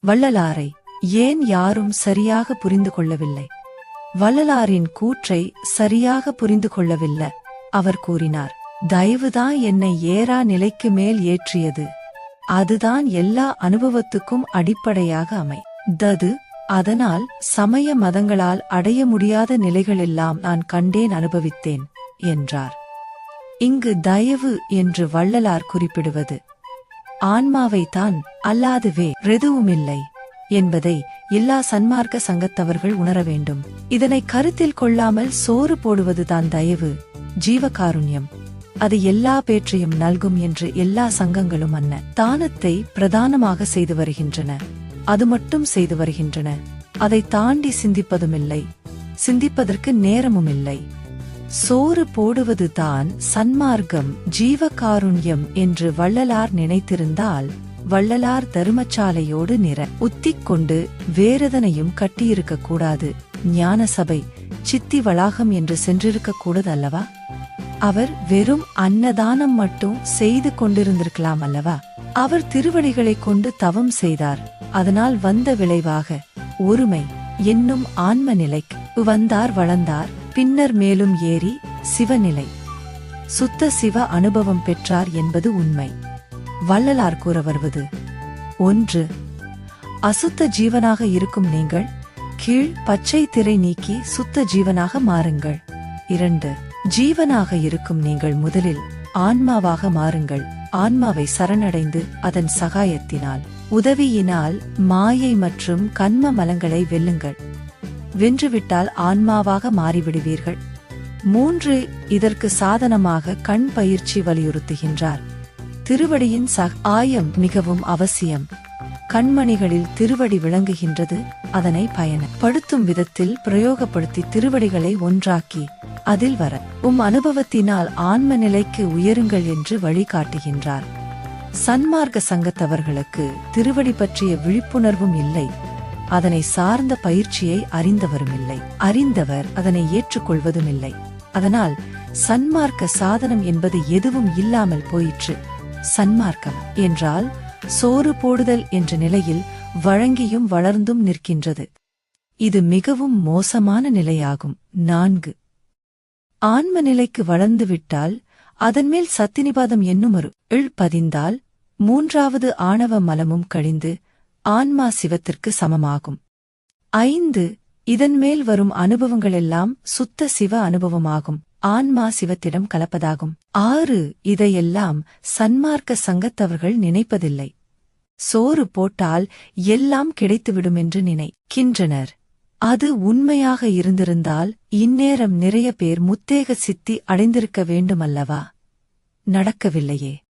வள்ளலாரை ஏன் யாரும் சரியாக புரிந்து கொள்ளவில்லை? வள்ளலாரின் கூற்றை சரியாக புரிந்து கொள்ளவில்லை. அவர் கூறினார், தயவுதான் என்னை ஏறா நிலைக்கு மேல் ஏற்றியது. அதுதான் எல்லா அனுபவத்துக்கும் அடிப்படையாக அமைந்தது. அதனால் சமய மதங்களால் அடைய முடியாத நிலைகளெல்லாம் நான் கண்டேன், அனுபவித்தேன் என்றார். இங்கு தயவு என்று வள்ளலார் குறிப்பிடுவது ஆன்மாவைத்தான், அல்லாது வேறெதுவுமில்லை என்பதை எல்லா சன்மார்க்க சங்கத்தவர்கள் உணர வேண்டும். இதனை கருத்தில் கொள்ளாமல் சோறு போடுவதுதான் தயவு, ஜீவகாருண்யம், அது எல்லா பேற்றையும் நல்கும் என்று எல்லா சங்கங்களும் தானத்தை பிரதானமாக செய்து வருகின்றன. அது மட்டும் செய்து வருகின்றன. அதை தாண்டி சிந்திப்பதுமில்லை, சிந்திப்பதற்கு நேரமும் இல்லை. சோறு போடுவதுதான் சன்மார்க்கம், ஜீவகாருண்யம் என்று வள்ளலார் நினைத்திருந்தால் வள்ளலார் தருமசாலையோடு உத்திக் கொண்டு வேறெதனையும் கட்டியிருக்க கூடாது. ஞான சபை, சித்தி வளாகம் என்று சென்றிருக்க கூடாது அல்லவா? அவர் வெறும் அன்னதானம் மட்டும் செய்து கொண்டிருந்திருக்கலாம் அல்லவா? அவர் திருவடிகளை கொண்டு தவம் செய்தார். அதனால் வந்த விளைவாக ஒருமை என்னும் ஆன்ம நிலைக்கு வந்தார், வளர்ந்தார். பின்னர் மேலும் ஏறி சிவநிலை, சுத்த சிவ அனுபவம் பெற்றார் என்பது உண்மை. வள்ளலார் கூற வருவது: 1. அசுத்த ஜீவனாக இருக்கும் நீங்கள் கீழ் பச்சை திரை நீக்கி சுத்த ஜீவனாக மாறுங்கள். 2. ஜீவனாக இருக்கும் நீங்கள் முதலில் ஆன்மாவாக மாறுங்கள். ஆன்மாவை சரணடைந்து அதன் சகாயத்தினால், உதவியினால் மாயை மற்றும் கன்ம மலங்களை வெல்லுங்கள். வென்றுவிட்டால் ஆன்மாவாக மாறிவிடுவீர்கள். 3. இதற்கு சாதனமாக கண் பயிற்சி வலியுறுத்துகின்றார். திருவடியின் சகாயம் மிகவும் அவசியம். கண்மணிகளில் திருவடி விளங்குகின்றது. அதனை பயன்படுத்தும் விதத்தில் பிரயோகப்படுத்தி திருவடிகளை ஒன்றாக்கி அதில் வர அனுபவத்தினால் ஆன்ம நிலைக்கு உயருங்கள் என்று வழிகாட்டுகின்றார். சன்மார்க்க சங்கத்தவர்களுக்கு திருவடி பற்றிய விழிப்புணர்வும் இல்லை. அதனை சார்ந்த பயிற்சியை அறிந்தவரும் இல்லை. அறிந்தவர் அதனை ஏற்றுக்கொள்வதும் இல்லை. அதனால் சன்மார்க்க சாதனம் என்பது எதுவும் இல்லாமல் போயிற்று. சன்மார்க்கம் என்றால் சோறு போடுதல் என்ற நிலையில் வழங்கியும் வளர்ந்தும் நிற்கின்றது. இது மிகவும் மோசமான நிலையாகும். 4. ஆன்ம நிலைக்கு வளர்ந்துவிட்டால் அதன்மேல் சத்தினிபாதம் என்னும் ஒரு பதிந்தால் 3வது ஆணவ மலமும் கழிந்து ஆன்மா சிவத்திற்கு சமமாகும். 5. இதன்மேல் வரும் அனுபவங்களெல்லாம் சுத்த சிவ அனுபவமாகும். ஆன்மா சிவத்திடம் கலப்பதாகும். 6. இதையெல்லாம் சன்மார்க்க சங்கத்தவர்கள் நினைப்பதில்லை. சோறு போட்டால் எல்லாம் கிடைத்துவிடும் என்று நினைக்கின்றனர். அது உண்மையாக இருந்திருந்தால் இந்நேரம் நிறைய பேர் முத்தேக சித்தி அடைந்திருக்க வேண்டுமல்லவா? நடக்கவில்லையே.